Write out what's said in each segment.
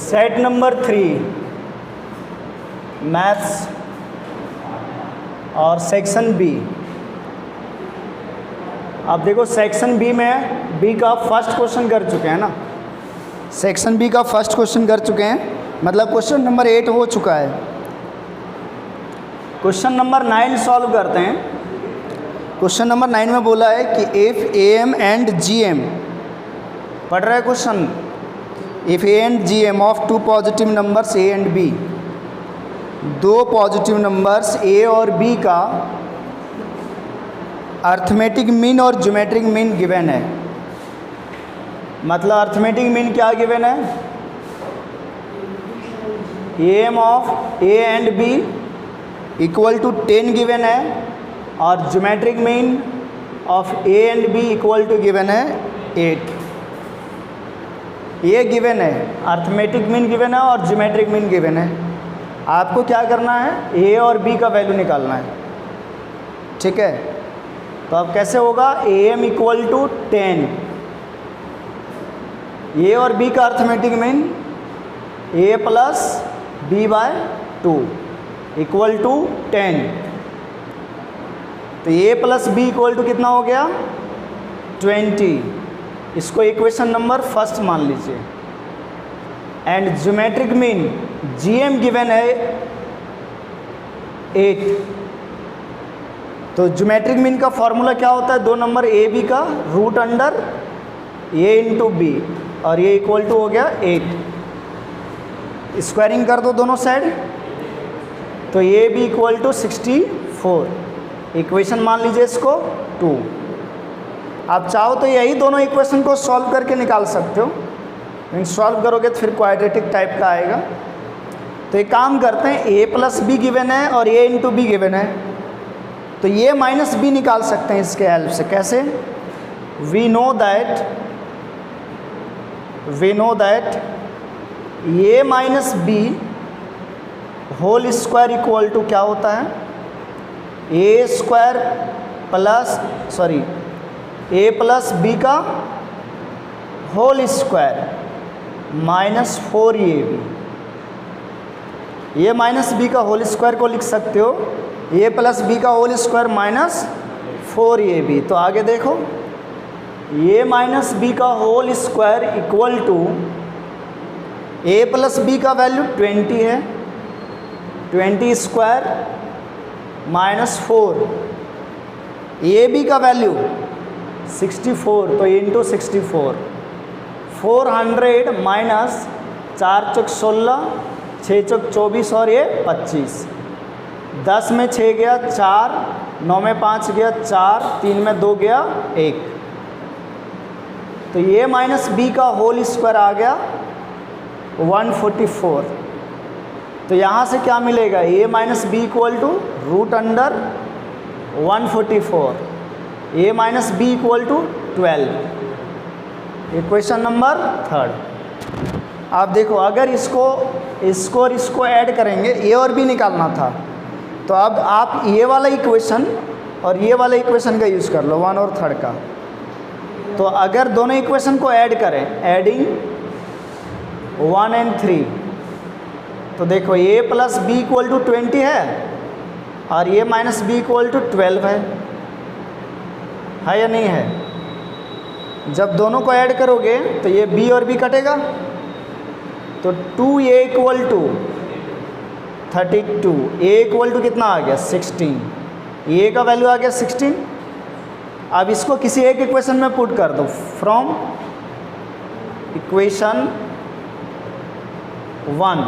Set number 3 maths और section B. अब देखो सेक्शन बी में बी का फर्स्ट क्वेश्चन कर चुके हैं ना, सेक्शन बी का फर्स्ट क्वेश्चन कर चुके हैं, मतलब क्वेश्चन नंबर 8 हो चुका है। क्वेश्चन नंबर 9 सॉल्व करते हैं। क्वेश्चन नंबर 9 में बोला है कि if A M and G M, पढ़ रहा है question, if A and G M of two positive numbers A and B, दो पॉजिटिव नंबर्स ए और बी का अर्थमेटिक मीन और ज्योमेट्रिक मीन गिवन है। मतलब अर्थमेटिक मीन क्या गिवन है, A M of A and B equal to 10 given है और geometric mean of A and B equal to given है 8। ये गिवन है, अर्थमेटिक मीन गिवन है और ज्योमेट्रिक मीन गिवन है। आपको क्या करना है, ए और बी का वैल्यू निकालना है, ठीक है। तो अब कैसे होगा, A M equal to 10, A और बी का arithmetic mean A plus B by 2 equal to 10। तो A plus B equal to कितना हो गया, 20। इसको इक्वेशन नंबर फर्स्ट मान लीजिए। And geometric mean G M given है 8। तो ज्योमेट्रिक मीन का फॉर्मूला क्या होता है, दो नंबर ए बी का रूट अंडर ए इंटू बी, और ये इक्वल टू हो गया 8। स्क्वायरिंग कर दो दोनों साइड, तो A B equal to 64। Equation मान लीजिए इसको 2। आप चाहो तो यही दोनों इक्वेशन को सॉल्व करके निकाल सकते हो, लेकिन सॉल्व करोगे तो फिर क्वाड्रेटिक टाइप का आएगा। तो एक काम करते हैं, ए प्लस बी गिवन है और ए इंटू बी गिवन है, तो ये माइनस बी निकाल सकते हैं इसके हेल्प से। कैसे, we know that a minus b whole square equal to क्या होता है, a square a plus b का होल स्क्वायर माइनस 4ab। ये माइनस बी का होल स्क्वायर को लिख सकते हो ए प्लस बी का होल स्क्वायर माइनस 4ab। तो आगे देखो, ए माइनस बी का whole square equal to a plus b का वैल्यू 20 है, 20 स्क्वायर माइनस 4, ए बी का वैल्यू 64, तो इंटू 64, 400 माइनस 4 चौक 16, 6 चौक 24 और ये 25। 10 में 6 गया 4, 9 में 5 गया 4, 3 में 2 गया 1। तो ये माइनस बी का होल स्क्वायर आ गया 144। तो यहाँ से क्या मिलेगा, A minus B equal to root under 144, A minus B equal to 12। Equation number 3। आप देखो, अगर इसको और इसको ऐड करेंगे, ए और बी निकालना था, तो अब आप ये वाला इक्वेशन और ये वाला इक्वेशन का यूज़ कर लो, 1 और 3 का। तो अगर दोनों इक्वेशन को ऐड करें, एडिंग 1 and 3, तो देखो ए प्लस बी इक्वल टू 20 है और ए माइनस बी इक्वल टू 12 है या नहीं है। जब दोनों को ऐड करोगे तो ये बी और बी कटेगा, तो 2a equal to 32, a equal to कितना आ गया 16, ए का वैल्यू आ गया 16। अब इसको किसी एक इक्वेशन में पुट कर दो, फ्रॉम इक्वेशन 1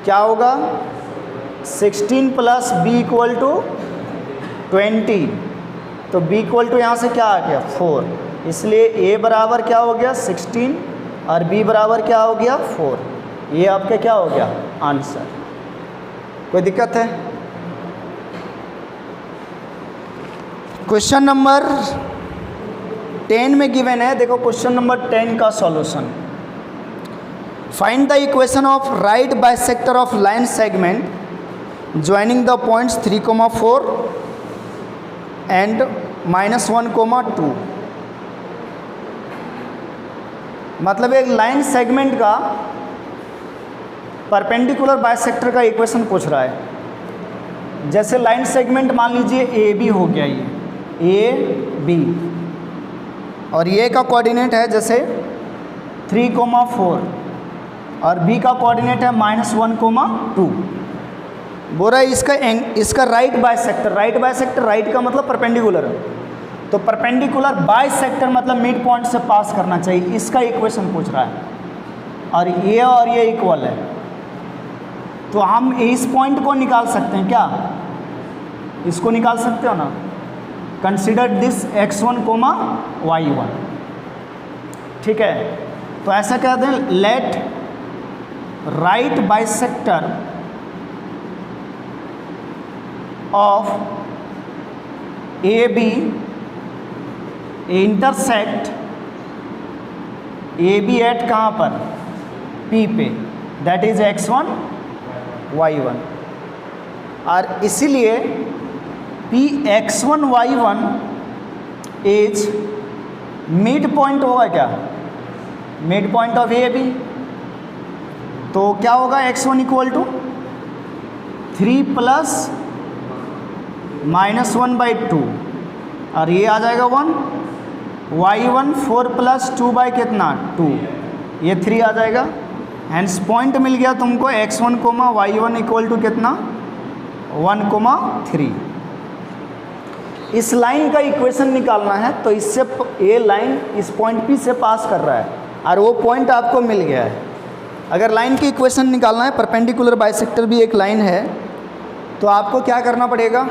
क्या होगा, 16 प्लस बी इक्वल टू 20, तो b इक्वल टू यहाँ से क्या आ गया 4, इसलिए a बराबर क्या हो गया 16 और b बराबर क्या हो गया 4। ये आपका क्या हो गया आंसर। कोई दिक्कत है? क्वेश्चन नंबर 10 में गिवन है, देखो क्वेश्चन नंबर 10 का solution. Find the equation of right bisector of line segment joining the points 3,4 and -1,2। मतलब एक लाइन सेगमेंट का परपेंडिकुलर बाइसेक्टर का इक्वेशन पूछ रहा है। जैसे लाइन सेगमेंट मान लीजिए ए बी हो गया, ये ए बी, और ये का कोऑर्डिनेट है जैसे 3,4 और बी का कोऑर्डिनेट है -1,2। बोल रहा है इसका राइट बाइसेक्टर, राइट का मतलब परपेंडिकुलर, तो परपेंडिकुलर बाइसेक्टर मतलब मिड पॉइंट से पास करना चाहिए, इसका इक्वेशन पूछ रहा है। और ये इक्वल है, तो हम इस पॉइंट को निकाल सकते हैं क्या? इसको निकाल सकते हो ना। कंसिडर दिस x1, y1, ठीक है। तो ऐसा कहते हैं, let right bisector of A B intersect A B at कहाँ पर? P पे, दैट इज x1 y1। और इसीलिए P x1 y1 is mid point होगा क्या? Mid point of A B. तो क्या होगा? x1 इक्वल टू 3 प्लस -1/2 और ये आ जाएगा 1, y1 4 प्लस 2 बाई कितना? 2, ये 3 आ जाएगा। हैंस पॉइंट मिल गया तुमको x1, y1 इक्वल टू कितना? 1,3। इस लाइन का इक्वेशन निकालना है, तो इससे ये लाइन इस पॉइंट P से पास कर रहा है और वो पॉइंट आपको मिल गया है। अगर लाइन की इक्वेशन निकालना है, परपेंडिकुलर बाइसेक्टर भी एक लाइन है, तो आपको क्या करना पड़ेगा?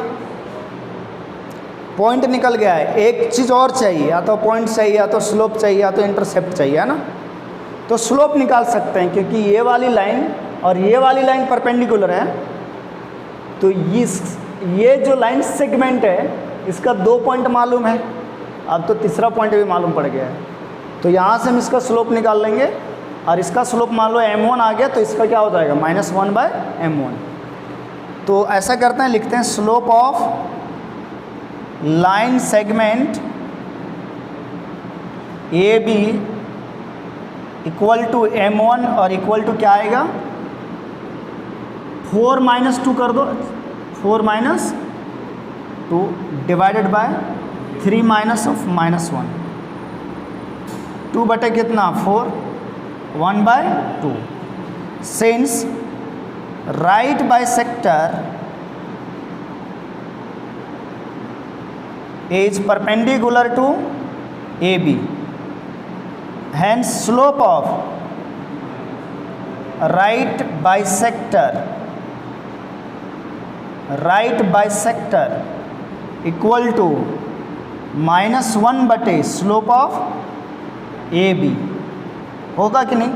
पॉइंट निकल गया है, एक चीज़ और चाहिए, या तो पॉइंट चाहिए, या तो स्लोप चाहिए, या तो इंटरसेप्ट चाहिए, है ना। तो स्लोप निकाल सकते हैं, क्योंकि ये वाली लाइन और ये वाली लाइन परपेंडिकुलर है। तो ये जो लाइन सेगमेंट है, इसका 2 पॉइंट मालूम है, अब तो तीसरा पॉइंट भी मालूम पड़ गया है। तो यहाँ से हम इसका स्लोप निकाल लेंगे, और इसका स्लोप मान लो m1 आ गया, तो इसका क्या हो जाएगा? -1/m1। तो ऐसा करते हैं, लिखते हैं slope of line segment A B equal to m1 और इक्वल टू क्या आएगा? 4 - 2 कर दो, 4 - 2 डिवाइडेड बाय 3 -1, 2 बटे कितना? 4, 1/2। Since right bisector is perpendicular to AB, hence slope of right bisector equal to -1 बटे स्लोप ऑफ AB होगा कि नहीं?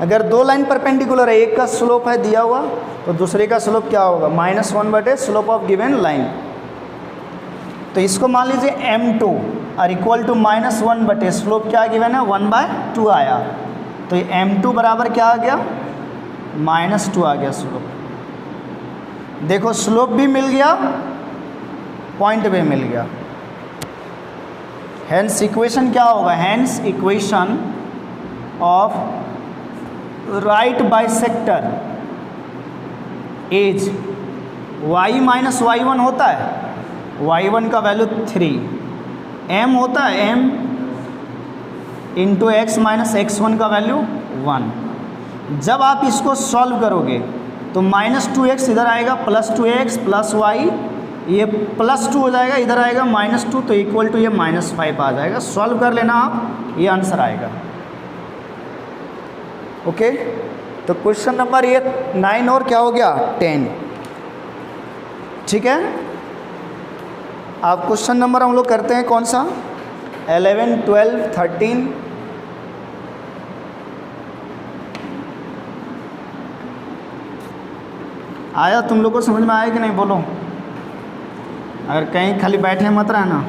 अगर दो लाइन परपेंडिकुलर है, एक का स्लोप है दिया हुआ, तो दूसरे का स्लोप क्या होगा? -1 बटे स्लोप ऑफ गिवन लाइन। तो इसको मान लीजिए m2 और इक्वल टू -1 बटे स्लोप क्या गिवन है? 1/2 आया। तो ये m2 बराबर क्या आ गया? -2 आ गया स्लोप। देखो स्लोप भी मिल गया, पॉइंट भी मिल गया। हेंस इक्वेशन क्या होगा? Hence equation of right bisector is y - y1 होता है, y1 का वैल्यू 3, m होता है m इंटू x - x1 का वैल्यू 1। जब आप इसको सॉल्व करोगे तो -2x इधर आएगा, +2x + y, ये +2 हो जाएगा, इधर आएगा -2, तो इक्वल टू ये -5 आ जाएगा। सॉल्व कर लेना आप, ये आंसर आएगा। ओके, तो क्वेश्चन नंबर ये 9 और क्या हो गया? 10। ठीक है, आप क्वेश्चन नंबर हम लोग करते हैं कौन सा? 11, 12, 13। आया तुम लोग को समझ में आया कि नहीं? बोलो। अगर कहीं खाली बैठे मत रहना,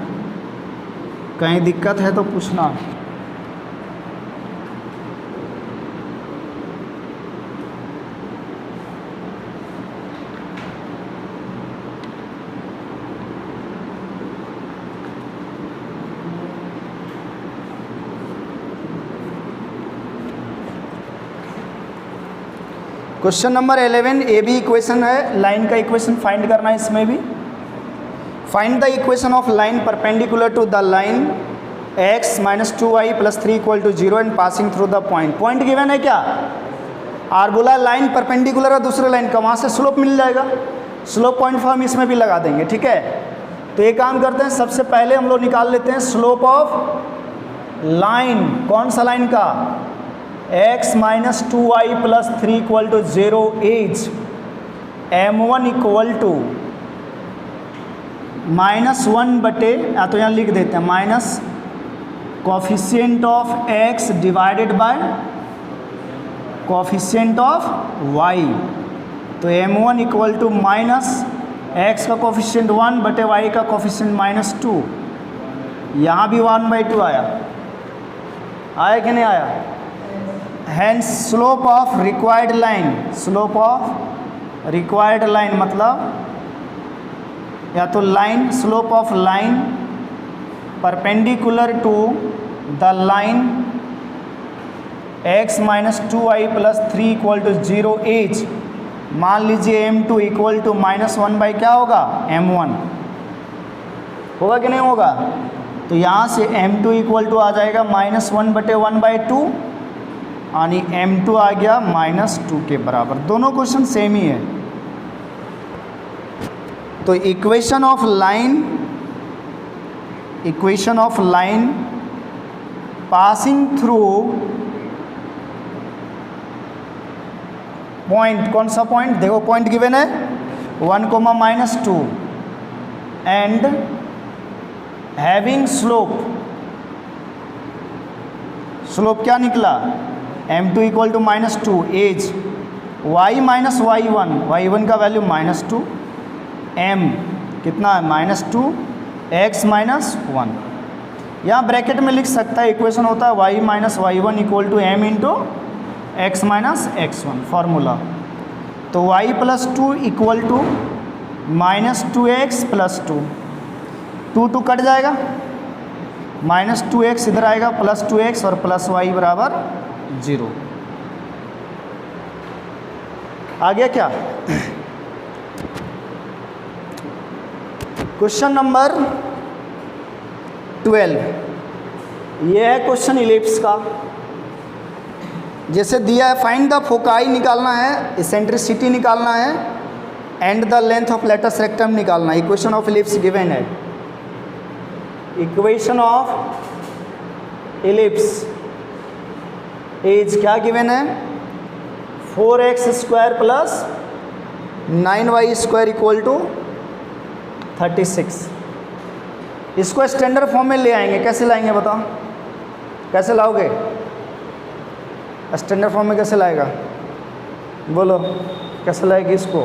कहीं दिक्कत है तो पूछना। Question number 11 a b equation है, लाइन का इक्वेशन फाइंड करना है इसमें भी। Find the equation of line perpendicular to the line x minus 2y plus 3 equal to 0 and passing through the point. Point given है क्या, और बोला लाइन परपेंडिकुलर है दूसरे लाइन का, वहाँ से स्लोप मिल जाएगा। स्लोप पॉइंट फॉर्म इसमें भी लगा देंगे, ठीक है। तो ये काम करते हैं, सबसे पहले हम लोग निकाल लेते हैं स्लोप ऑफ लाइन। कौन सा लाइन का, x minus 2y plus 3 equal to 0 is m1 equal to -1 बटे, या तो यहाँ लिख देते हैं minus coefficient of x divided by coefficient of y। तो m1 equal to minus x का कोफिशिएंट 1 बटे y का कोफिशिएंट -2। यहाँ भी 1/2 आया कि नहीं आया। Hence slope of required line, slope of required line मतलब या तो line, slope of line perpendicular to the line x minus 2y plus 3 equal to 0 is, मान लीजिए m2 इक्वल टू -1 बाई क्या होगा, m1 होगा कि नहीं होगा। तो यहाँ से m2 इक्वल टू आ जाएगा -1 बटे 1/2, यानी m2 आ गया -2 के बराबर। दोनों क्वेश्चन सेम ही है। तो equation of line passing through point, कौन सा पॉइंट, देखो पॉइंट गिवन है 1, -2 एंड हैविंग स्लोप क्या निकला, m2 equal to -2 as y minus y1 का वैल्यू -2, m कितना है -2, x माइनस 1। यहाँ ब्रैकेट में लिख सकता है, इक्वेशन होता है y minus y1 equal to m into x minus x1 formula. तो y plus 2 equal to -2x plus 2, 2 कट जाएगा, -2x इधर आएगा, प्लस 2x और प्लस y बराबर 0। आ गया क्या। क्वेश्चन नंबर 12, ये है क्वेश्चन इलिप्स का। जैसे दिया है फाइंड द फोकाई निकालना है, इसेंट्रिसिटी निकालना है and the length of latus rectum निकालना है। इक्वेशन ऑफ इलिप्स गिवन है। इक्वेशन ऑफ इलिप्स एज क्या गिवन है, 4x² plus 9y² equal to 36। इसको स्टैंडर्ड फॉर्म में ले आएंगे, कैसे लाएंगे बताओ, कैसे लाओगे, स्टैंडर्ड फॉर्म में कैसे लाएगा, बोलो कैसे लाएगी इसको,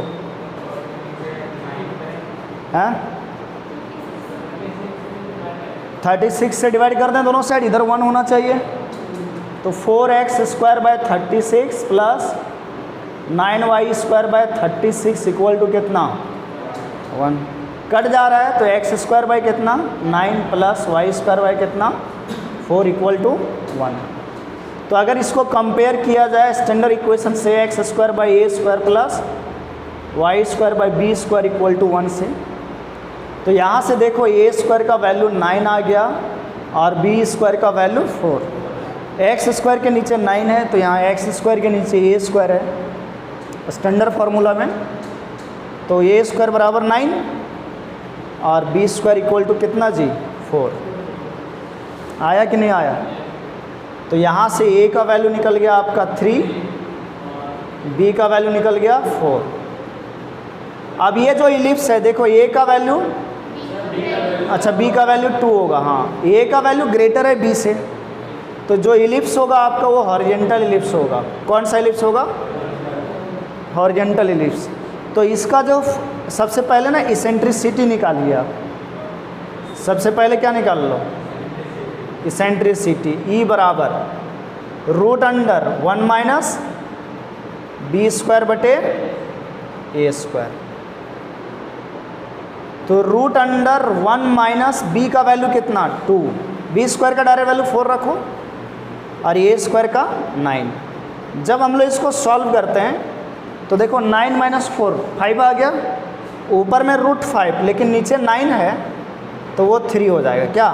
हैं 36 से डिवाइड कर दें दोनों साइड, इधर 1 होना चाहिए। तो 4x² by 36 plus 9y² by 36 equal to कितना, 1। कट जा रहा है तो x² बाय कितना 9 प्लस y² बाय कितना 4 इक्वल टू 1। तो अगर इसको कंपेयर किया जाए स्टैंडर्ड इक्वेशन से x² by a² plus y² by b² equal to 1 से, तो यहाँ से देखो a² का वैल्यू 9 आ गया और b² का वैल्यू 4। x² के नीचे 9 है तो यहाँ x² के नीचे a² है स्टैंडर्ड फार्मूला में। तो a² बराबर 9 और b² इक्वल टू कितना जी 4। आया कि नहीं आया। तो यहाँ से a का वैल्यू निकल गया आपका 3, b का वैल्यू निकल गया 4। अब ये जो इलिप्स है देखो a का वैल्यू, अच्छा b का वैल्यू 2 होगा, हाँ a का वैल्यू ग्रेटर है b से, तो जो इलिप्स होगा आपका वो हॉरिजेंटल इलिप्स होगा। कौन सा इलिप्स होगा, हॉरिजेंटल इलिप्स। तो इसका जो सबसे पहले ना इसेंट्रिसिटी निकालिए आप, सबसे पहले क्या निकाल लो, इसेंट्रिसिटी E बराबर √1 माइनस b² बटे a²। तो √1 माइनस b का वैल्यू कितना 2, b² का डायरेक्ट वैल्यू 4 रखो और a² का 9। जब हम लोग इसको सॉल्व करते हैं तो देखो 9 माइनस 4 5 आ गया, ऊपर में √5 लेकिन नीचे 9 है तो वो 3 हो जाएगा। क्या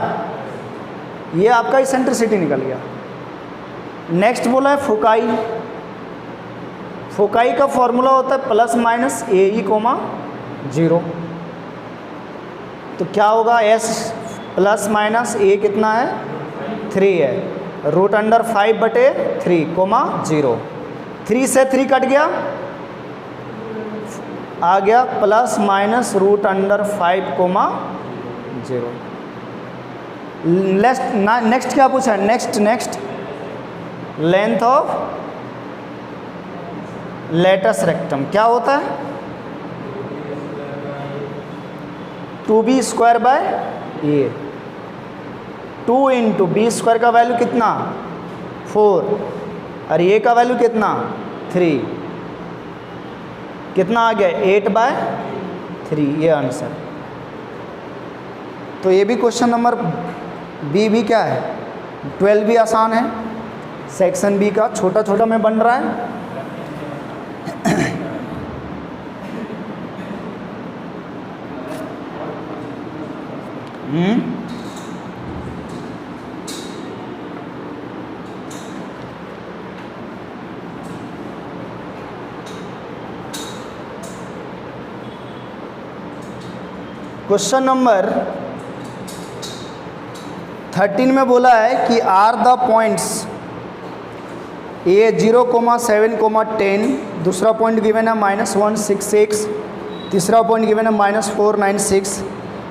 ये आपका इसेंट्रिसिटी निकल गया। नेक्स्ट बोला है फोकाई। फोकाई का फॉर्मूला होता है प्लस माइनस AE, 0। तो क्या होगा, S प्लस माइनस A कितना है 3 है, √5/3, 0। 3 से 3 कट गया, आ गया प्लस माइनस √5, 0। नेक्स्ट क्या पूछा है, next length of latus rectum क्या होता है, 2b²/a। 2 × b² का वैल्यू कितना 4 और a का वैल्यू कितना 3, कितना आ गया 8/3, ये आंसर। तो ये भी क्वेश्चन नंबर बी भी क्या है 12 भी आसान है, सेक्शन बी का छोटा छोटा में बन रहा है। क्वेश्चन नंबर 13 में बोला है कि आर द पॉइंट्स A 0,7, 10, दूसरा पॉइंट गिवन है -166, तीसरा पॉइंट गिवन है -496,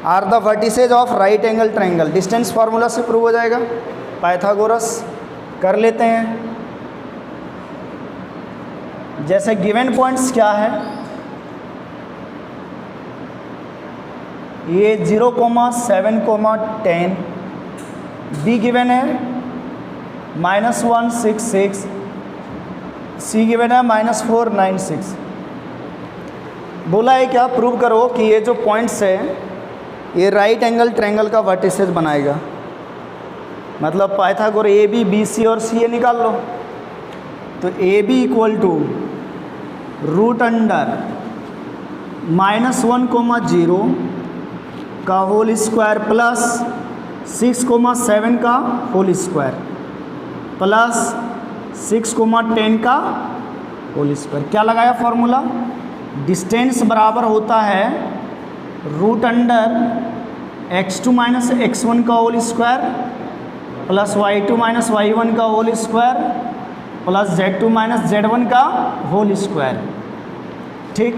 are the vertices of right angle triangle. Distance formula से प्रूव हो जाएगा, पाइथागोरस कर लेते हैं। जैसे गिवन पॉइंट्स क्या है, ये 0,7, 10, बी गिवन है -166, सी गिवन है -496। बोला है क्या, प्रूव करो कि ये जो पॉइंट्स है ये राइट एंगल ट्रायंगल का वर्टिसेज बनाएगा। मतलब Pythagoras A B B C और सी ए निकाल लो। तो ए बी इक्वल टू √(-1,0) का होल स्क्वायर प्लस 6,7 का होल स्क्वायर प्लस 6,10 का होल स्क्वायर। क्या लगाया फॉर्मूला, डिस्टेंस बराबर होता है √(x2 - x1 का whole square plus y2 - y1 का whole square plus z2 - z1 का होल स्क्वायर। ठीक,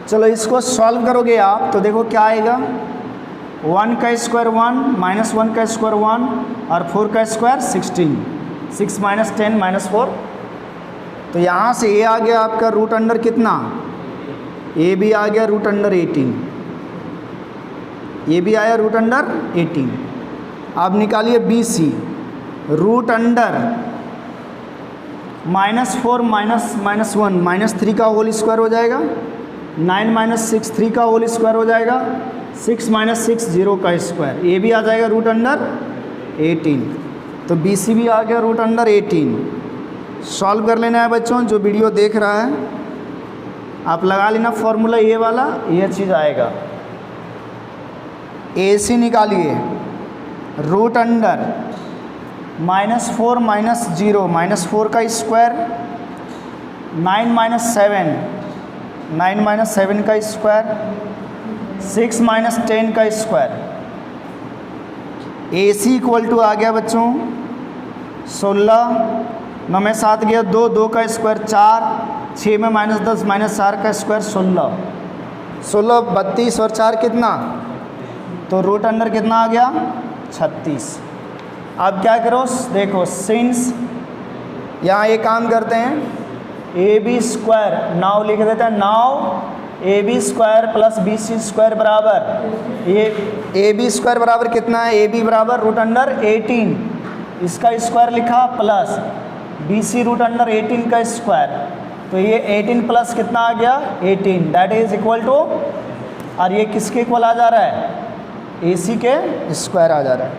चलो इसको सॉल्व करोगे आप तो देखो क्या आएगा, 1 का स्क्वायर 1, -1 का स्क्वायर 1 और 4 का स्क्वायर 16, 6 - 10 -4। तो यहाँ से ए आ गया आपका √अंडर कितना, ए भी आ गया √18, ये भी आया √18। अब निकालिए बी सी, √अंडर -4 -1 -3 का होल स्क्वायर हो जाएगा, 9 - 6 3 का होल स्क्वायर हो जाएगा, 6 - 6 0 का स्क्वायर, ये भी आ जाएगा √18। तो बी सी भी आ गया √18। सॉल्व कर लेना है बच्चों, जो वीडियो देख रहा है आप लगा लेना फॉर्मूला ये वाला, ये चीज़ आएगा। ए सी निकालिए, √अंडर -4 - 0 -4 का स्क्वायर, 9 - 7 का स्क्वायर, 6 - 10 का square. A C equal to आ गया बच्चों 16, 9 में 7 गया 2, 2 का स्क्वायर 4, 6 में -10 -4 का स्क्वायर 16, 16 32 और 4 कितना, तो √अंडर कितना आ गया 36। अब क्या करो, देखो सिंस यहाँ एक काम करते हैं, ए बी स्क्वायर नाउ लिख देते हैं, now A B square plus B C square बराबर, ये ए बी स्क्वायर बराबर कितना है, ए बी बराबर √18, इसका स्क्वायर लिखा प्लस बी सी √18 का स्क्वायर, तो ये 18 प्लस कितना आ गया 18, दैट इज इक्वल टू, और ये किसके इक्वल आ जा रहा है, ए सी के स्क्वायर आ जा रहा है।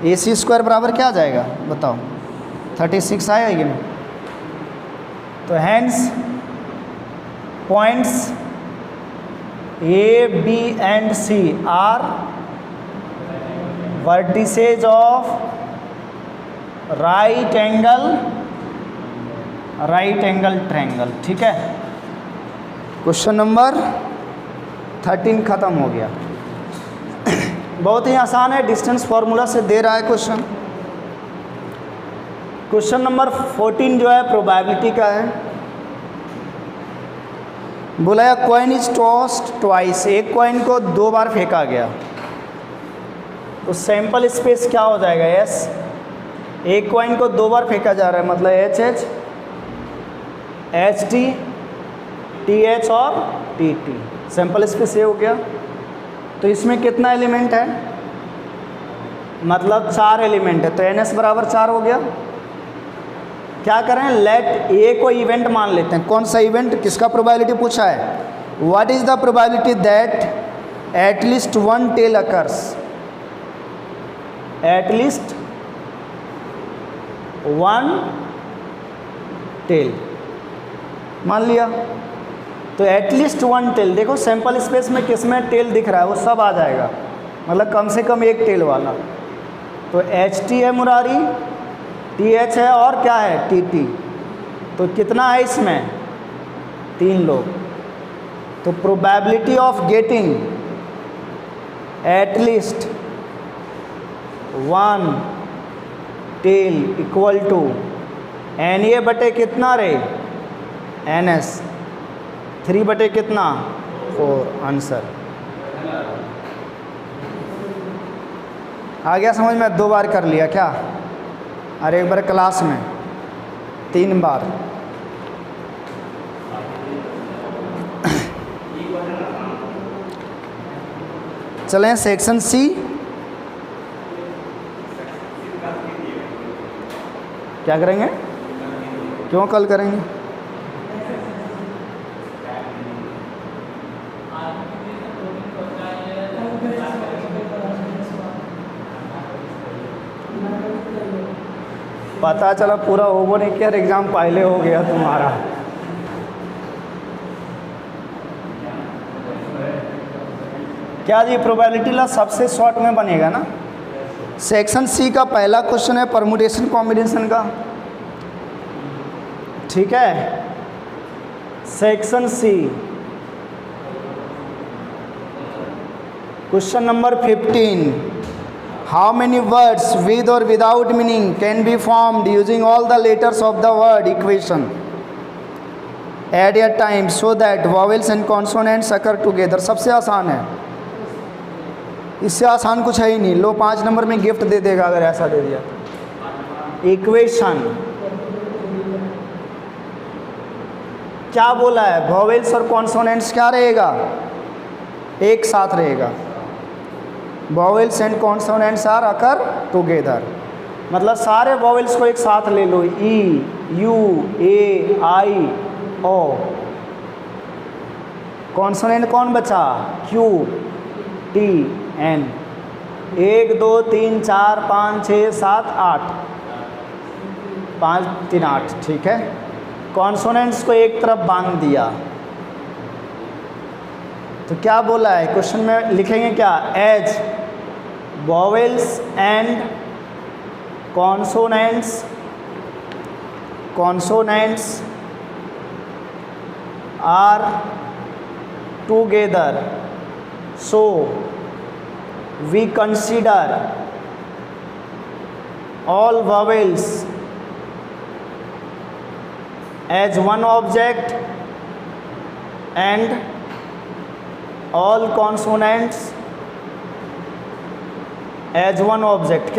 ए सी स्क्वायर बराबर क्या आ जाएगा बताओ, 36 आया ये में। तो hence points A, B and C are vertices of right angle triangle। ठीक है, क्वेश्चन नंबर 13 खत्म हो गया। बहुत ही आसान है, डिस्टेंस फॉर्मूला से दे रहा है क्वेश्चन। क्वेश्चन नंबर 14 जो है प्रोबेबिलिटी का है। बोला है कॉइन इज टॉस्ड ट्वाइस, एक कॉइन को 2 बार फेंका गया तो सैंपल स्पेस क्या हो जाएगा? यस, एक कॉइन को 2 बार फेंका जा रहा है मतलब H H, H T, T H और टी टी, सैंपल स्पेस ये हो गया। तो इसमें कितना एलिमेंट है? मतलब 4 एलिमेंट है, तो एन एस बराबर 4 हो गया। क्या करें, लेट ए को इवेंट मान लेते हैं। कौन सा इवेंट, किसका प्रोबेबिलिटी पूछा है? What is the probability that at least 1 tail occurs? At least 1 tail मान लिया, तो एटलीस्ट 1 टेल। देखो सैंपल स्पेस में किस में टेल दिख रहा है वो सब आ जाएगा, मतलब कम से कम एक टेल वाला। तो एच टी है मुरारी, टी एच है और क्या है? T T. तो कितना है इसमें? 3 लोग। तो probability of getting at least 1 tail equal to n A बटे कितना रे? एन एस 3 बटे कितना? 4। आंसर आ गया समझ में? 2 बार कर लिया क्या? अरे एक बार क्लास में 3 बार। चलें सेक्शन सी। क्या करेंगे? क्यों कल करेंगे? पता चला पूरा ओवर नहीं किया, एग्ज़ाम पहले हो गया तुम्हारा। क्या जी प्रोबेबिलिटी ला सबसे शॉर्ट में बनेगा ना। सेक्शन सी का पहला क्वेश्चन है परमुटेशन कॉम्बिनेशन का। ठीक है, section C question number 15। How many words with or without meaning can be formed using all the letters of the word equation at a time so that vowels and consonants occur together? सबसे आसान है, इससे आसान कुछ है ही नहीं। लो 5 number में gift दे देगा अगर ऐसा दे दिया। इक्वेशन क्या बोला है? वॉवेल्स और कॉन्सोनेंट्स क्या रहेगा? एक साथ रहेगा। Vowels and consonants are occur together, मतलब सारे वॉवेल्स को एक साथ ले लो। ई, you, A, I, O. Consonant कौन बचा? Q, T, N. 1 2 3 4 5 6 7 8, 5 3 8। ठीक है, कॉन्सोनेंट्स को एक तरफ बांध दिया। तो क्या बोला है क्वेश्चन में? लिखेंगे क्या? As vowels and consonants are together so we consider all vowels as one object and all consonants as one object।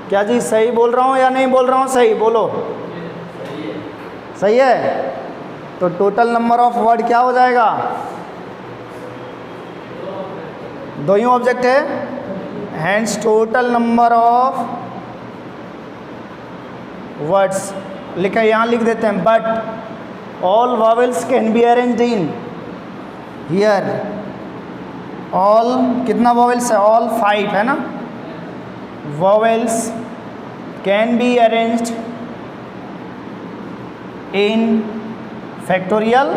क्या जी सही बोल रहा हूँ या नहीं बोल रहा हूँ? सही बोलो। सही है। तो टोटल नंबर ऑफ वर्ड क्या हो जाएगा? 2 ही ऑब्जेक्ट है, hence total number of words लिखा यहाँ लिख देते हैं। But all vowels can be arranged in here. All कितना वॉवेल्स है? ऑल 5 है ना। Vowels can be arranged in factorial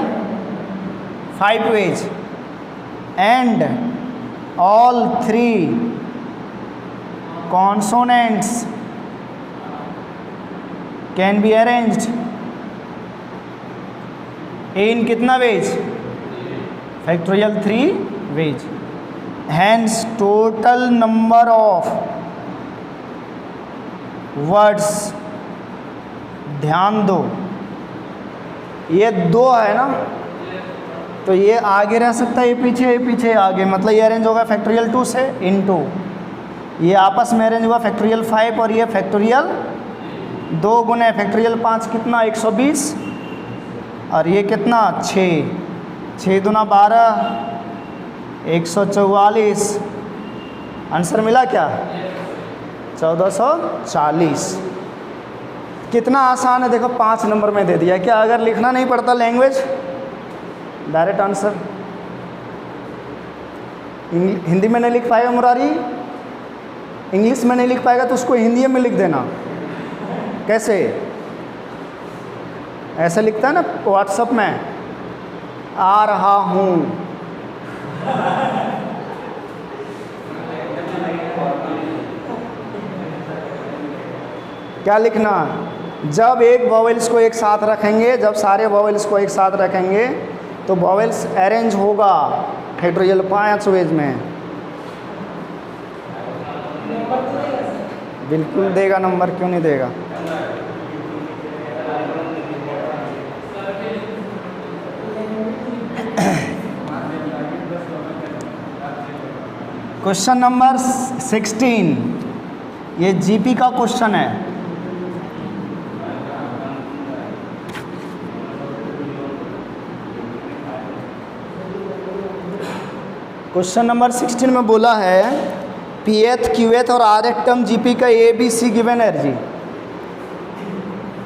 5 ways and all 3 consonants can be arranged in कितना ways? Factorial 3 ways. Hence total number of words, ध्यान दो ये 2 है ना, तो ये आगे रह सकता है, ये पीछे आगे, मतलब ये अरेंज होगा फैक्टोरियल 2 से इनटू, ये आपस में अरेंज हुआ फैक्टोरियल 5 और ये फैक्टोरियल 2 गुने फैक्टोरियल 5 कितना 120 और ये कितना 6 दूना 12 144. आंसर मिला क्या? 1440. कितना आसान है देखो, 5 नंबर में दे दिया. क्या अगर लिखना नहीं पड़ता लैंग्वेज, डायरेक्ट आंसर. हिंदी में नहीं लिख पाएगा मुरारी, इंग्लिश में नहीं लिख पाएगा तो उसको हिंदी में लिख देना. कैसे? ऐसे लिखता है ना व्हाट्सएप में, आ रहा हूँ. क्या लिखना? जब एक वॉवेल्स को एक साथ रखेंगे, जब सारे वॉवेल्स को एक साथ रखेंगे तो वॉवेल्स अरेंज होगा फैक्टोरियल 5 वेज में. बिल्कुल देगा नंबर, क्यों नहीं देगा. क्वेश्चन नंबर 16, ये जीपी का क्वेश्चन है. क्वेश्चन नंबर 16 में बोला है पीएथ क्यूएथ और आरएथ टर्म जीपी का एबीसी गिवन है जी.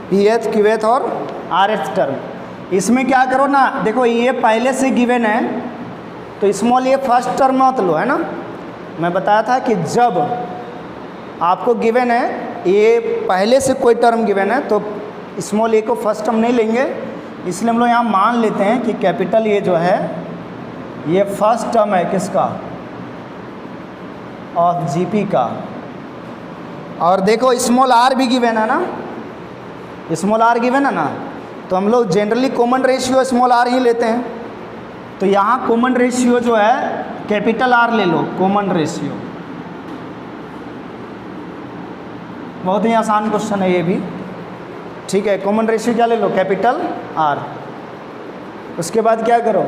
पीएथ क्यूएथ और आरएथ टर्म, इसमें क्या करो ना, देखो ये पहले से गिवन है तो स्मॉल ये फर्स्ट टर्म मत लो, है ना. मैं बताया था कि जब आपको गिवन है ये पहले से कोई टर्म गिवन है तो स्मॉल ए को फर्स्ट टर्म नहीं लेंगे, इसलिए हम लोग यहाँ मान लेते हैं कि कैपिटल ए जो है ये फर्स्ट टर्म है किसका? ऑफ जीपी का. और देखो स्मॉल आर भी गिवन है ना, स्मॉल आर गिवन है ना, तो हम लोग generally common ratio small R ही लेते हैं. तो यहाँ कॉमन रेशियो जो है कैपिटल आर ले लो, कॉमन रेशियो. बहुत ही आसान क्वेश्चन है ये भी, ठीक है. कॉमन रेशियो क्या ले लो? Capital R. उसके बाद क्या करो,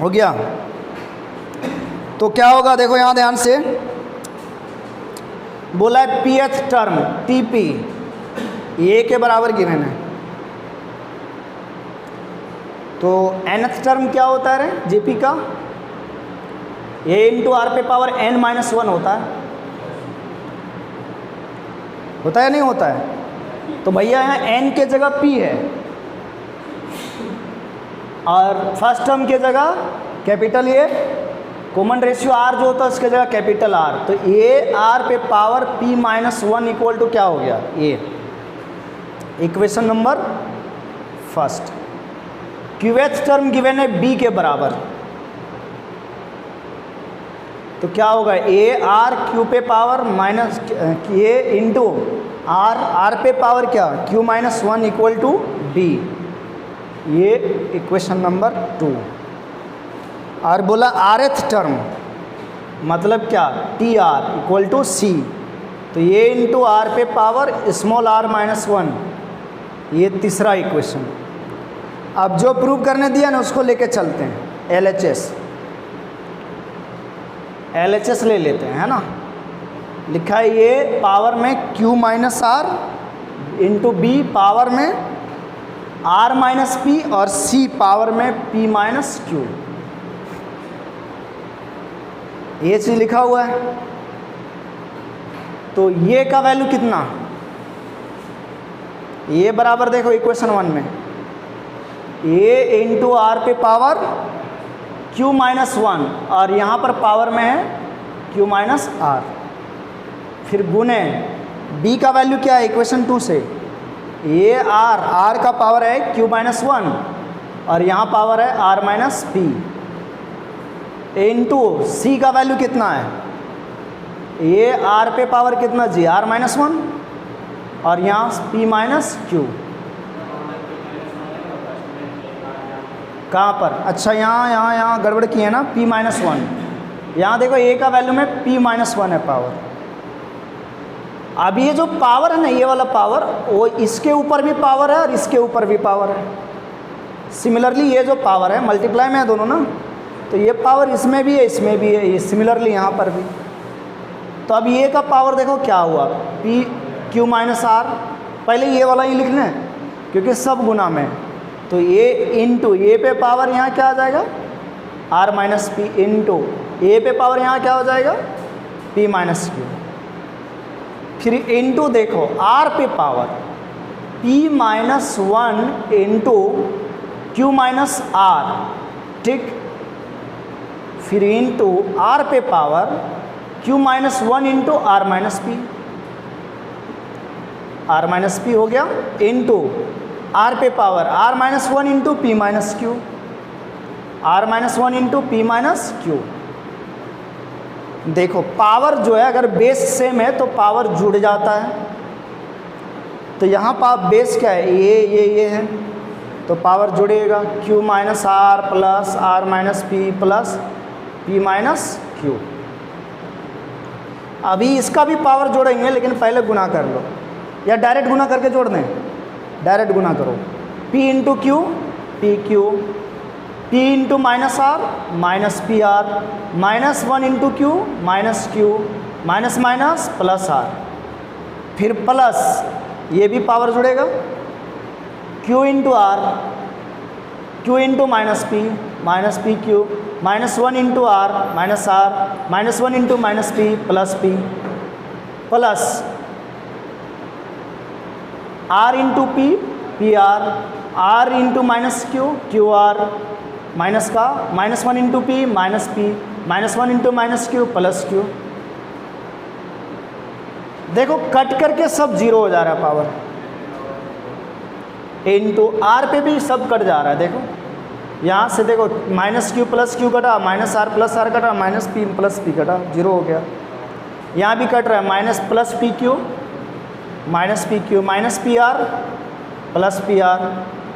हो गया. तो क्या होगा देखो यहाँ ध्यान से, बोला है पीएथ टर्म टीपी ए के बराबर गिवन है, तो nth टर्म क्या होता है रे जीपी का? ए इंटू आर पे पावर n-1 होता है या नहीं होता है? तो भैया यहाँ n के जगह p है और फर्स्ट टर्म के जगह capital A, common ratio R जो होता है उसके जगह कैपिटल आर. तो ए आर पे पावर p-1 इक्वल टू क्या हो गया? A. Equation number first. Qth term given है बी के बराबर, तो क्या होगा? ए आर क्यू पे power minus A into R, R पे पावर क्या? q-1 equal to B. ये इक्वेशन नंबर 2. और बोला आरएथ टर्म मतलब क्या? टी आर इक्वल टू सी, तो ये इंटू आर पे पावर स्मॉल r-1, ये तीसरा इक्वेशन. अब जो प्रूव करने दिया ना उसको लेके चलते हैं. एलएचएस ले लेते हैं, है ना. लिखा है ये पावर में q-r इंटू बी पावर में r-p और c पावर में p-q. ये चीज लिखा हुआ है. तो ये का वैल्यू कितना? ये बराबर देखो इक्वेशन 1 में a इंटू आर पे पावर q-1 और यहाँ पर पावर में है q-r, फिर गुने b का वैल्यू क्या है इक्वेशन 2 से, ये r का पावर है q-1 और यहाँ पावर है r-p इनटू c का वैल्यू कितना है, ये r पे पावर कितना जी, r-1 और यहाँ p-q कहाँ पर, अच्छा यहाँ गड़बड़ की है ना, p-1 यहाँ देखो a का वैल्यू में p-1 है पावर। अब ये जो पावर है ना, ये वाला पावर वो इसके ऊपर भी पावर है और इसके ऊपर भी पावर है। सिमिलरली ये जो पावर है मल्टीप्लाई में है दोनों ना, तो ये पावर इसमें भी है इसमें भी है, ये सिमिलरली यहाँ पर भी। तो अब ये का पावर देखो क्या हुआ, p-q-r, पहले ये वाला ही लिखना है क्योंकि सब गुना में, तो ये इंटू ए पे पावर यहाँ क्या आ जाएगा, r-p इंटू ए पे पावर यहाँ क्या हो जाएगा, p-q, फिर इंटू देखो r पे पावर p-1 इंटू q-r, ठीक, फिर इंटू r पे पावर q-1 इंटू r-p हो गया, इंटू r पे power r-1 into p-q, r-1 into p-q। देखो पावर जो है अगर बेस सेम है तो पावर जुड़ जाता है, तो यहाँ पर बेस क्या है, ये है, तो पावर जुड़ेगा q-r plus r-p plus p-q। अभी इसका भी पावर जोड़ेंगे लेकिन पहले गुना कर लो, या डायरेक्ट गुना करके जोड़ दें, डायरेक्ट गुना करो, p into q pq, p into -r -pr, -1 into q q, minus minus plus r, फिर प्लस ये भी पावर जुड़ेगा q into r, q into -p q, -1 into r -1 into -p plus p, plus r into p pr, r into -q qr, minus का -1 into p -1 into -q plus q। देखो cut करके सब zero हो जा रहा है power, into r पे भी सब कट जा रहा है। देखो यहाँ से देखो -q प्लस q कटा, -r प्लस r कटा, -p प्लस p कटा, जीरो हो गया। यहाँ भी कट रहा है -+pq -pq -pr plus pr,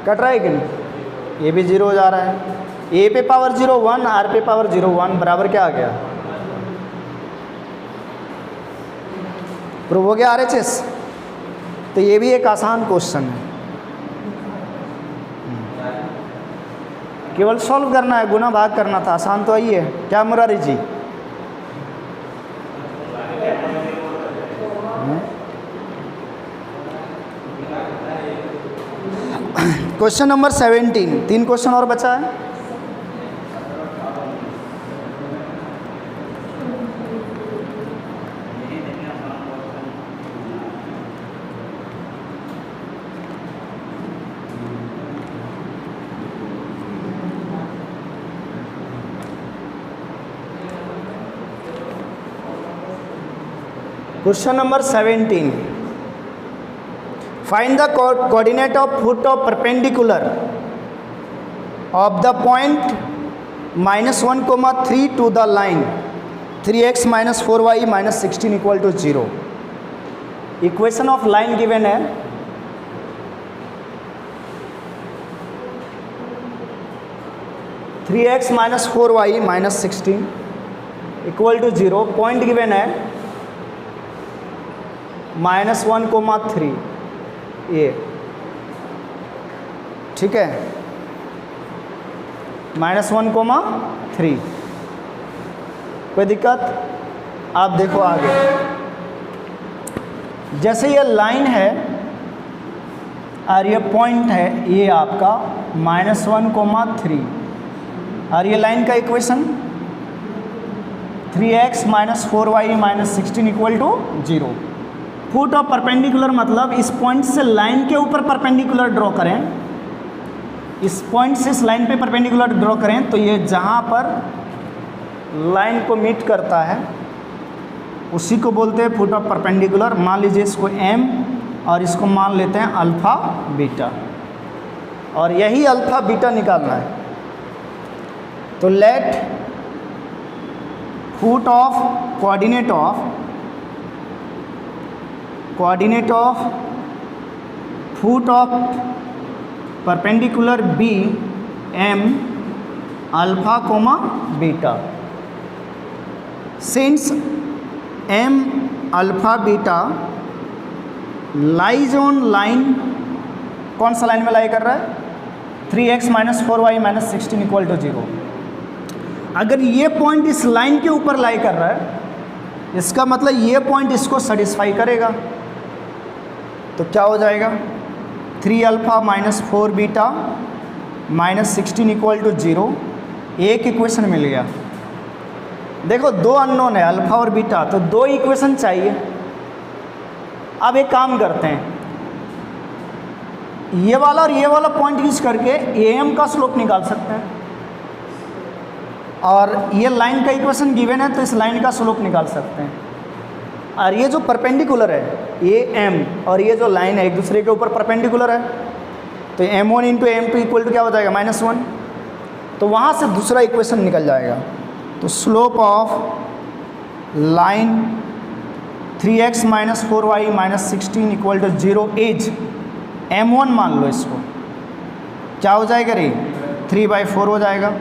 cut रहा है कि नहीं, ये भी जीरो हो जा रहा है। a पे पावर 0 1, r पे पावर 0 1 बराबर क्या आ गया, प्रूव हो गया RHS। तो ये भी एक आसान क्वेश्चन है, केवल सॉल्व करना है, गुना भाग करना था, आसान तो आई है क्या Murari ji. Question number 17, 3 question और बचा है। Question number 17, find the coordinate of foot of perpendicular of the point -1, 3 to the line 3x - 4y - 16 = 0। Equation of line given है, (3x - 4y - 16 = 0, पॉइंट गिवन है -1, 3 ये, ठीक है, -1, 3, कोई दिक्कत। आप देखो आगे, जैसे ये लाइन है और ये पॉइंट है, ये आपका -1, 3 और ये लाइन का equation 3x - 4y - 16 = 0। Foot of perpendicular मतलब इस पॉइंट से लाइन के ऊपर परपेंडिकुलर ड्रॉ करें, इस पॉइंट से इस लाइन पे परपेंडिकुलर ड्रॉ करें, तो ये जहाँ पर लाइन को मीट करता है उसी को बोलते हैं फुट ऑफ परपेंडिकुलर। मान लीजिए इसको m और इसको मान लेते हैं अल्फ़ा बीटा, और यही अल्फ़ा बीटा निकालना है। तो let foot of coordinate of foot of perpendicular be m alpha comma beta. Since m alpha beta lies on line, कौन सा लाइन में लाई कर रहा है? 3x minus 4y minus 16 equal to 0। अगर ये पॉइंट इस लाइन के ऊपर लाई कर रहा है, इसका मतलब ये पॉइंट इसको सेटिस्फाई करेगा। तो क्या हो जाएगा? 3 alpha minus 4 beta minus 16 equal to 0। एक इक्वेशन मिल गया। देखो दो अननोन है अल्फ़ा और बीटा, तो दो इक्वेशन चाहिए। अब एक काम करते हैं, ये वाला और ये वाला पॉइंट यूज करके am का स्लोप निकाल सकते हैं, और ये लाइन का इक्वेशन गिवन है तो इस लाइन का स्लोप निकाल सकते हैं। और ये जो परपेंडिकुलर है ये m और ये जो लाइन है एक दूसरे के ऊपर परपेंडिकुलर है, तो m1 into m2 equal to क्या हो जाएगा? -1। तो वहाँ से दूसरा इक्वेशन निकल जाएगा। तो slope of line 3x minus 4y minus 16 equal to 0 is m1 मान लो इसको, क्या हो जाएगा रे? 3/4 हो जाएगा।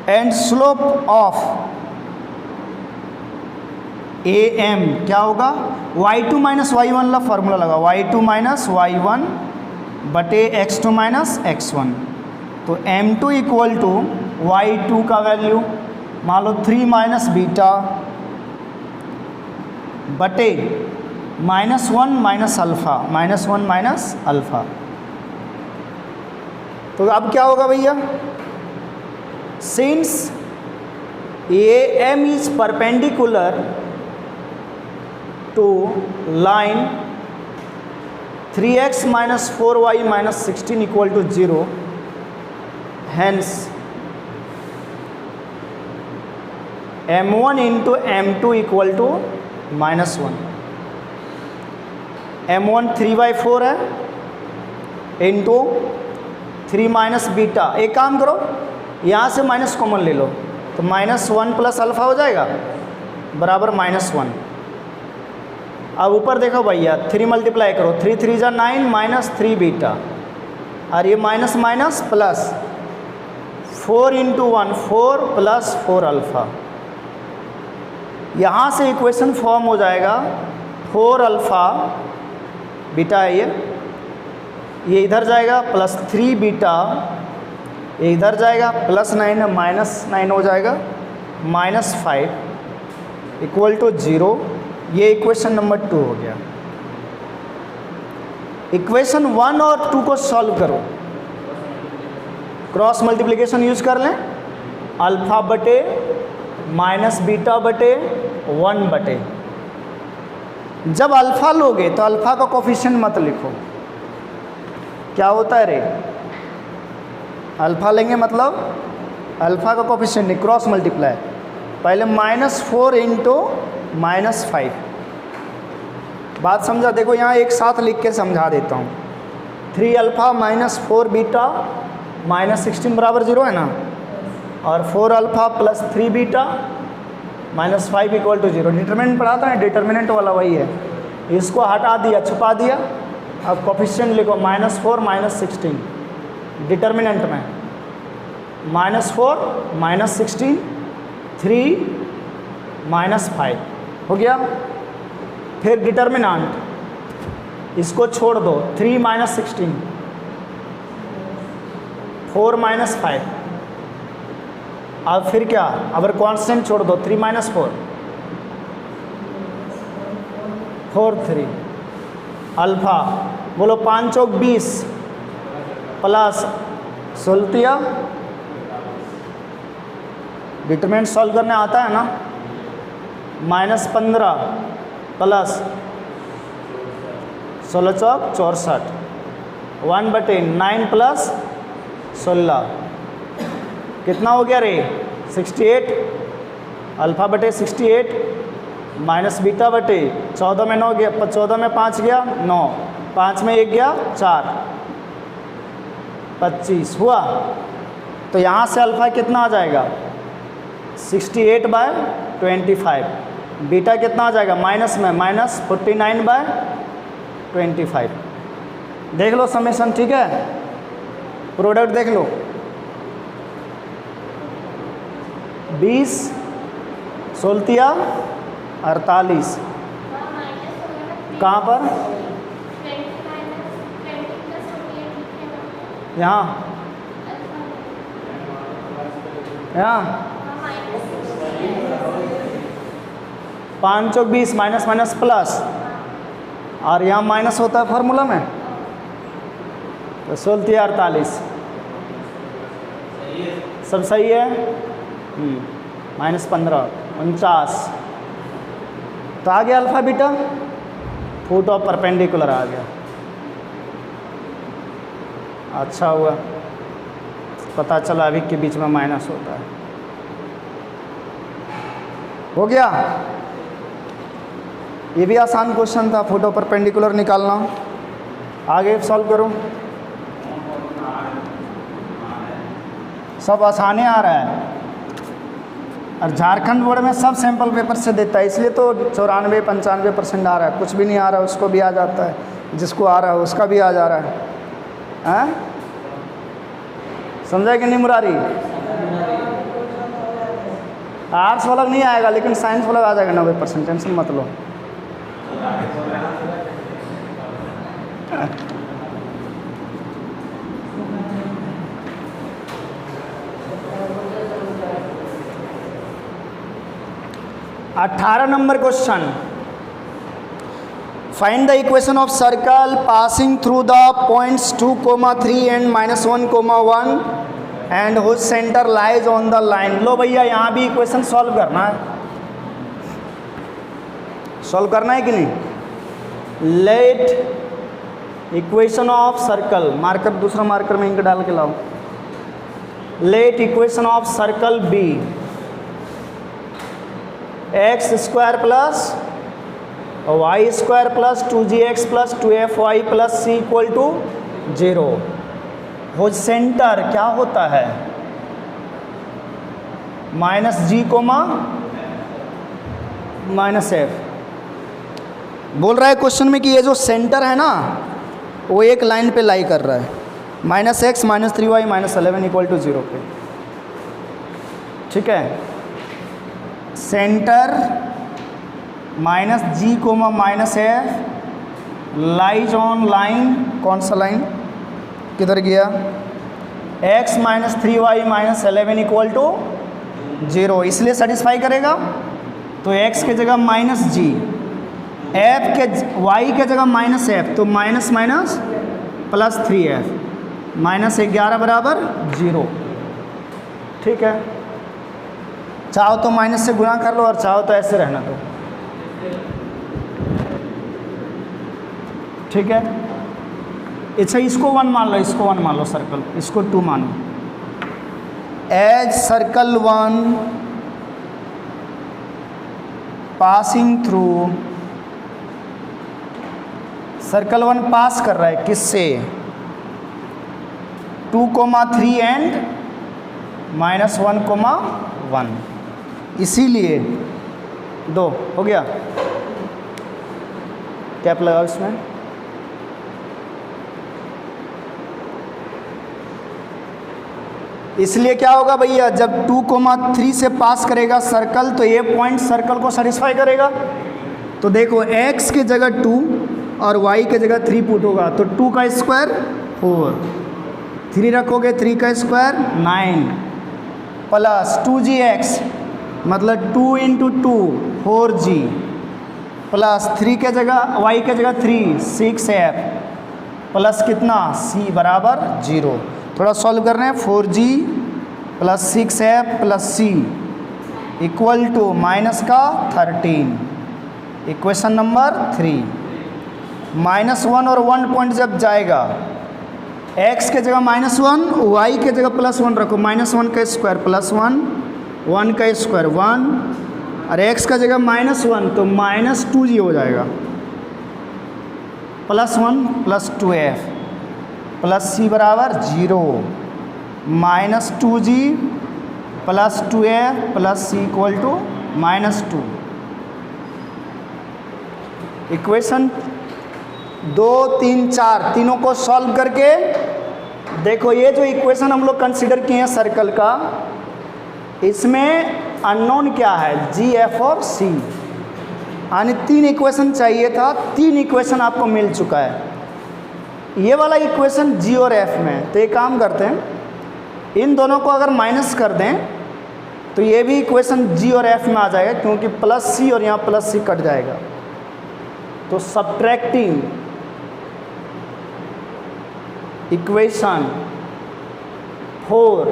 एंड स्लोप ऑफ am क्या होगा? y2 माइनस y1 ला फॉर्मूला लगा, y2 माइनस y1 बटे x2 माइनस x1। तो m2 इक्वल टू y2 का वैल्यू मान लो 3 माइनस बीटा बटे -1 माइनस अल्फ़ा, -1 माइनस अल्फ़ा। तो अब क्या होगा भैया? Since am is perpendicular to line 3x minus 4y minus 16 equal to 0, hence m1 into m2 equal to -1। m1 3/4 है इंटू 3 माइनस बीटा। एक काम करो, यहाँ से माइनस कॉमन ले लो, तो -1 प्लस अल्फ़ा हो जाएगा बराबर -1। अब ऊपर देखो भैया 3 मल्टीप्लाई करो, 3 3 जा 9 माइनस 3 बीटा, और ये minus minus plus 4 into 1 4 plus 4 alpha. यहाँ से इक्वेशन फॉर्म हो जाएगा 4 अल्फ़ा बीटा है ये इधर जाएगा प्लस 3 बीटा, ये इधर जाएगा प्लस 9 है -9 हो जाएगा -5 इक्वल टू 0। ये इक्वेशन नंबर 2 हो गया। इक्वेशन 1 और 2 को सॉल्व करो, क्रॉस मल्टीप्लिकेशन यूज कर लें। अल्फ़ा बटे माइनस बीटा बटे 1 बटे, जब अल्फ़ा लोगे तो अल्फ़ा का कोफिशिएंट मत लिखो, क्या होता है रे? अल्फ़ा लेंगे मतलब अल्फ़ा का कोफिशिएंट नहीं, क्रॉस मल्टीप्लाई। पहले -4 इंटू -5। बात समझा? देखो यहाँ एक साथ लिख के समझा देता हूँ। 3 अल्फ़ा माइनस 4 बीटा माइनस 16 बराबर 0 है ना, और 4 alpha plus 3 beta minus 5 equal to 0। Determinant पढ़ाता है, डिटरमिनेंट वाला वही है। इसको हटा दिया, छुपा दिया, अब कोफिशिएंट लिखो -4 माइनस 16। डिटरमिनेंट में -4 माइनस 16 3 -5 हो गया। फिर डिटरमिनेंट इसको छोड़ दो, 3 माइनस 16 4 माइनस 5। अब फिर क्या? अगर कांस्टेंट छोड़ दो, 3 माइनस 4 4 3 अल्फ़ा बोलो 5 चौक 20 प्लस 16। डिटरमिनेंट सॉल्व करने आता है ना? -15 प्लस 16 चौक 64 1/9 प्लस 16 कितना हो गया रे? 68। अल्फ़ा बटे 68 माइनस बीटा बटे 14 में 9 गया, 14 में 5 गया 9, 5 में 1 गया 4, 25 हुआ। तो यहाँ से अल्फ़ा कितना आ जाएगा 68/25, बीटा कितना आ जाएगा माइनस में माइनस 49/25। देख लो समेशन, ठीक है, प्रोडक्ट देख लो। 20 16 48, कहाँ पर, यहाँ 5 चौक 20 माइनस माइनस प्लस, और यहाँ माइनस होता है फार्मूला में, तो 16 48 सब सही है। -15 49, तो आ गया alpha beta, foot of perpendicular आ गया। अच्छा हुआ पता चला अभी के बीच में माइनस होता है। हो गया, ये भी आसान क्वेश्चन था, फुट ऑफ परपेंडिकुलर निकालना। आगे सॉल्व करो, सब आसाने आ रहा है, और झारखंड बोर्ड में सब सैंपल पेपर से देता है, इसलिए तो 94-95% आ रहा है। कुछ भी नहीं आ रहा है उसको भी आ जाता है, जिसको आ रहा है उसका भी आ जा रहा है। हैं, समझा कि नहीं मुरारी? आर्ट्स वाला नहीं आएगा, लेकिन साइंस वाला आ जाएगा 90%, टेंशन मत लो। अठारह नंबर question, find the equation of circle passing through the points 2, 3 and -1, 1 and whose centre lies on the line. लो भैया, यहाँ भी इक्वेशन सॉल्व करना है, सॉल्व करना है कि नहीं? Let equation of circle, marker दूसरा मार्कर में इंक डाल के लाओ। Let equation of circle be x² plus y² plus 2gx plus 2fy plus c equal to 0। हो सेंटर क्या होता है -g, -f। बोल रहा है क्वेश्चन में कि ये जो सेंटर है ना, वो एक लाइन पे लाई कर रहा है, -x -3y -11 इक्वल टू 0 पे। ठीक है, centre -g, -f lies on line, कौन सा लाइन, किधर गया, x -3y -11 इक्वल टू 0, इसलिए सेटिस्फाई करेगा। तो x के जगह -g, f के y के जगह -f, तो माइनस माइनस प्लस 3f, -11 बराबर 0। ठीक है, चाहो तो माइनस से गुणा कर लो, और चाहो तो ऐसे रहना दो। ठीक है, अच्छा इसको 1 मान लो, इसको 1 मान लो सर्कल, इसको 2 मानो। As circle 1 passing through, circle 1 pass कर रहा है किससे, 2, 3 एंड -1, 1, इसीलिए 2 हो गया। कैप लगाओ इसमें। इसलिए क्या होगा भैया, जब 2, 3 से पास करेगा सर्कल, तो ये पॉइंट सर्कल को सेटिस्फाई करेगा। तो देखो x के जगह 2 और y के जगह 3 पुट होगा, तो 2 का स्क्वायर 4, 3 रखोगे 3 का स्क्वायर 9 प्लस 2gx मतलब 2 × 2 4g प्लस 3 के जगह y के जगह 3 6f प्लस कितना c बराबर 0। थोड़ा सॉल्व कर रहे हैं, 4g plus 6f plus c equal to minus का 13। इक्वेशन नंबर 3, -1 और 1 पॉइंट जब जाएगा, x के जगह -1, y के जगह +1 रखो, -1 का स्क्वायर +1, 1 का स्क्वायर 1 और x का जगह -1 तो -2g हो जाएगा, +1 + 2f प्लस c बराबर 0, -2g + 2f + c = -2। इक्वेशन 2, 3, 4 तीनों को सॉल्व करके देखो, ये जो इक्वेशन हम लोग कंसीडर किए हैं सर्कल का, इसमें अननोन क्या है, जी, एफ और सी, यानी 3 इक्वेशन चाहिए था, 3 इक्वेशन आपको मिल चुका है। ये वाला इक्वेशन जी और एफ में, तो एक काम करते हैं, इन दोनों को अगर माइनस कर दें तो ये भी इक्वेशन जी और एफ में आ जाएगा, क्योंकि +c और यहाँ +c कट जाएगा। तो सब्ट्रैक्टिंग इक्वेशन 4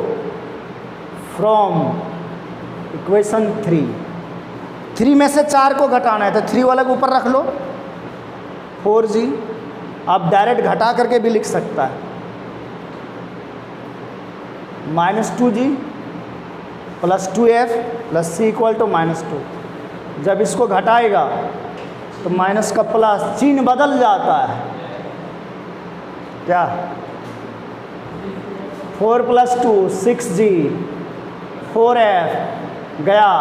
फ्रॉम इक्वेशन 3 में से 4 को घटाना है, तो 3 वाला को ऊपर रख लो, 4g। आप डायरेक्ट घटा करके भी लिख सकता है, -2g + 2f + c = -2। जब इसको घटाएगा तो माइनस का प्लस चिन्ह बदल जाता है, क्या, 4 + 2 6g, 4f गया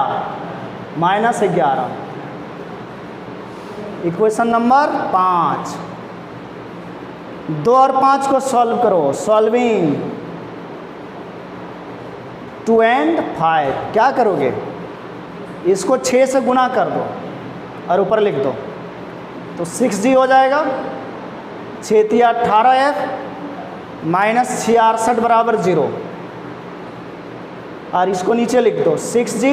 -11। इक्वेशन नंबर 5, 2 और 5 को सॉल्व करो, सॉल्विंग 2 and 5 क्या करोगे, इसको 6 से गुना कर दो और ऊपर लिख दो, तो 6g हो जाएगा, 6 × 18f -66 बराबर 0, और इसको नीचे लिख दो, 6g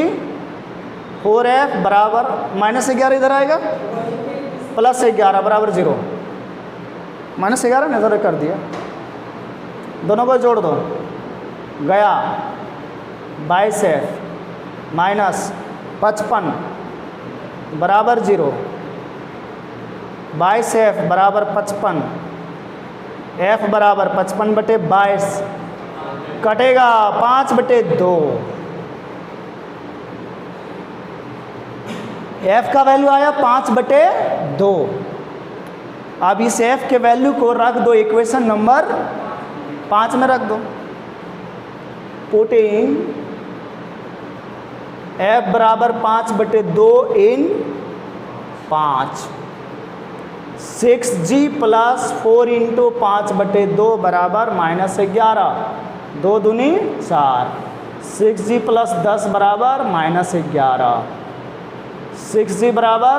4f बराबर -11 इधर आएगा, +11 बराबर 0, -11 ने इधर कर दिया, दोनों को जोड़ दो, गया 22f -55 बराबर 0, 22f बराबर 55, f बराबर 55/22 कटेगा 5/2। f का वैल्यू आया 5/2। अब इस f के वैल्यू को रख दो इक्वेशन नंबर 5 में रख दो, पुटिंग f बराबर 5/2 इन 5, 6g + 4 × 5/2 बराबर -11, 2 दूनी 4, 6g + 10 बराबर -11, 6g बराबर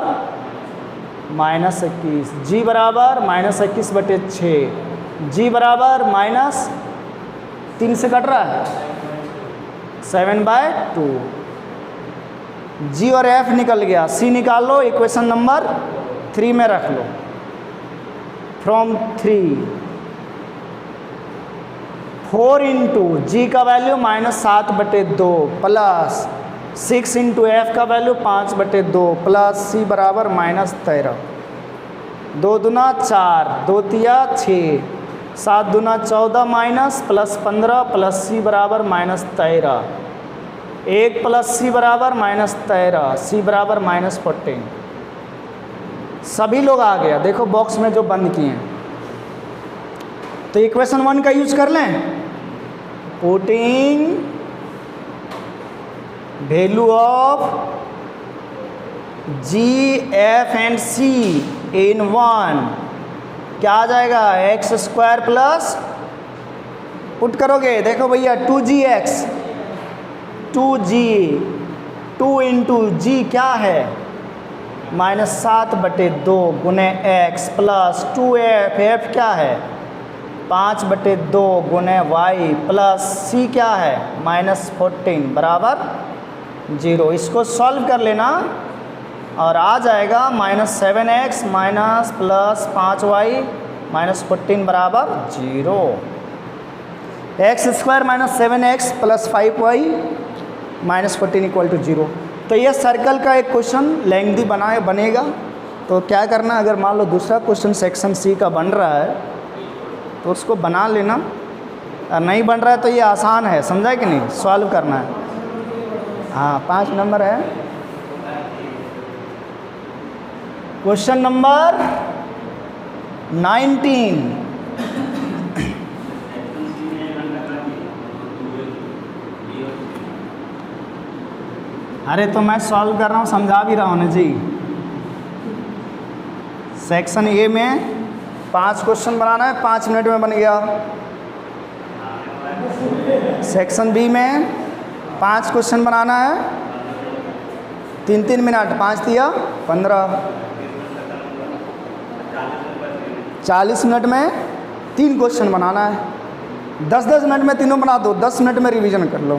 -21, g बराबर -21/6, g बराबर -3 से कट रहा है 7/2, g और f निकल गया, c निकाल लो, इक्वेशन नंबर 3 में रख लो, फ्रॉम 3 4 × g का वैल्यू -7/2 प्लस 6 × f का वैल्यू 5/2 प्लस c बराबर -13, 2 दूना 4, 2 तिया 6, 7 दूना 14 माइनस प्लस 15 प्लस c बराबर -13, 1 प्लस c बराबर -13, c बराबर -14। सभी लोग आ गया, देखो बॉक्स में जो बंद किए हैं। तो इक्वेशन 1 का यूज कर लें, putting value of g, f and c इन 1 क्या आ जाएगा, x² प्लस, पुट करोगे, देखो भैया 2gx, 2g 2 × g क्या है -7/2 गुने x प्लस 2f, f क्या है 5/2 गुने y प्लस c क्या है -14 बराबर 0। इसको सॉल्व कर लेना और आ जाएगा -7x प्लस 5y -14 बराबर 0, x² -7x प्लस 5y -14 = 0। तो ये सर्कल का एक क्वेश्चन लेंथी बनेगा। तो क्या करना, अगर मान लो दूसरा क्वेश्चन सेक्शन सी का बन रहा है तो उसको बना लेना, और नहीं बन रहा है तो ये आसान है, समझा कि नहीं, सॉल्व करना है। हाँ 5 नंबर है। Question number 19। अरे तो मैं सॉल्व कर रहा हूँ, समझा भी रहा हूँ ना जी। सेक्शन ए में 5 क्वेश्चन बनाना है, 5 मिनट में बन गया। सेक्शन बी में 5 क्वेश्चन बनाना है, 3-3 मिनट, 5 दिया 15। 40 मिनट में 3 क्वेश्चन बनाना है। 10-10 मिनट में तीनों बना दो, 10 मिनट में रिवीजन कर लो।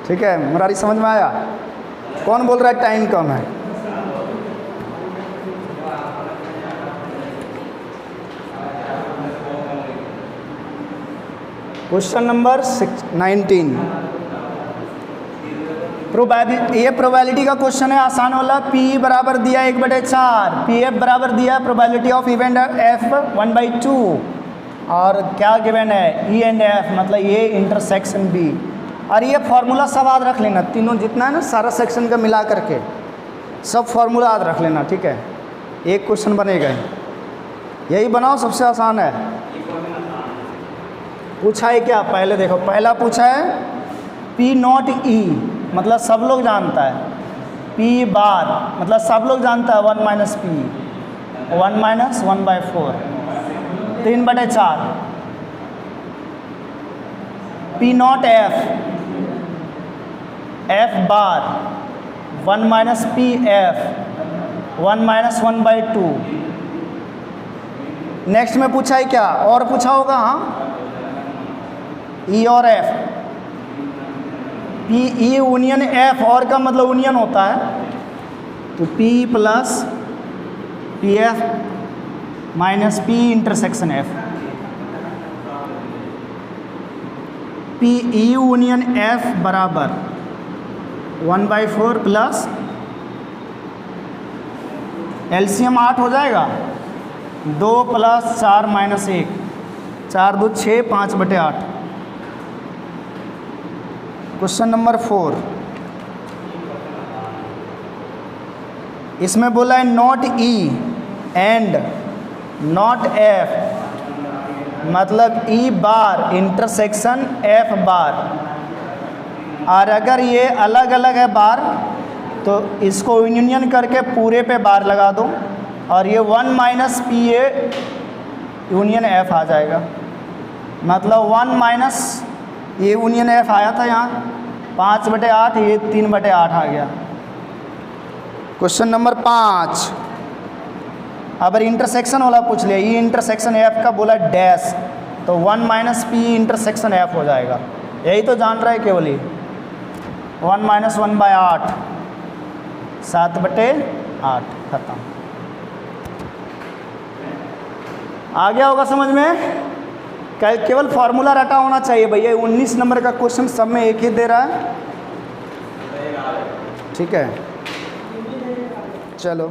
ठीक है, मुरारी समझ में आया? कौन बोल रहा है टाइम कम है? Question number 19। ये प्रोबेबिलिटी का क्वेश्चन है, आसान वाला। P बराबर दिया 1/4, PF बराबर दिया प्रोबेबिलिटी ऑफ इवेंट F 1/2, और क्या गिवन है E एंड F, मतलब ये इंटरसेक्शन B। और ये फार्मूला सब याद रख लेना, तीनों जितना है ना सारा सेक्शन का मिला करके सब फार्मूला याद रख लेना। ठीक है, एक क्वेश्चन बनेगा, यही बनाओ, सबसे आसान है। पूछा है क्या? पहले देखो, पहला पूछा है P0E, मतलब सब लोग जानता है। P बार मतलब सब लोग जानता है 1 - P, 1 - 1/4, 3/4। P0F, F बार 1 - PF, 1 - 1/2। नेक्स्ट में पूछा है क्या? और पूछा होगा, हाँ, E और F। P E union F, और का मतलब यूनियन होता है, तो P + PF - P intersection F। P E union F बराबर 1/4 प्लस LCM 8 हो जाएगा, 2 + 4 - 1, 4 2 6, 5/8। क्वेश्चन नंबर 4, इसमें बोला है not E and not F, मतलब E बार इंटरसेक्शन F बार। और अगर ये अलग अलग है बार, तो इसको यूनियन करके पूरे पे बार लगा दो, और ये 1 - PA यूनियन F आ जाएगा। मतलब 1 - ये यूनियन F आया था यहाँ 5/8, ये 3/8 आ गया। क्वेश्चन नंबर 5, अब इंटरसेक्शन वाला पूछ लिया। ये इंटरसेक्शन F का बोला डैश, तो 1 - P इंटरसेक्शन F हो जाएगा। यही तो जान रहा है केवल ही। 1 - 1/8, 7/8, खत्म। आ गया होगा समझ में? केवल फार्मूला रटा होना चाहिए भैया। 19 नंबर का क्वेश्चन सब में एक ही दे रहा है। ठीक है, चलो।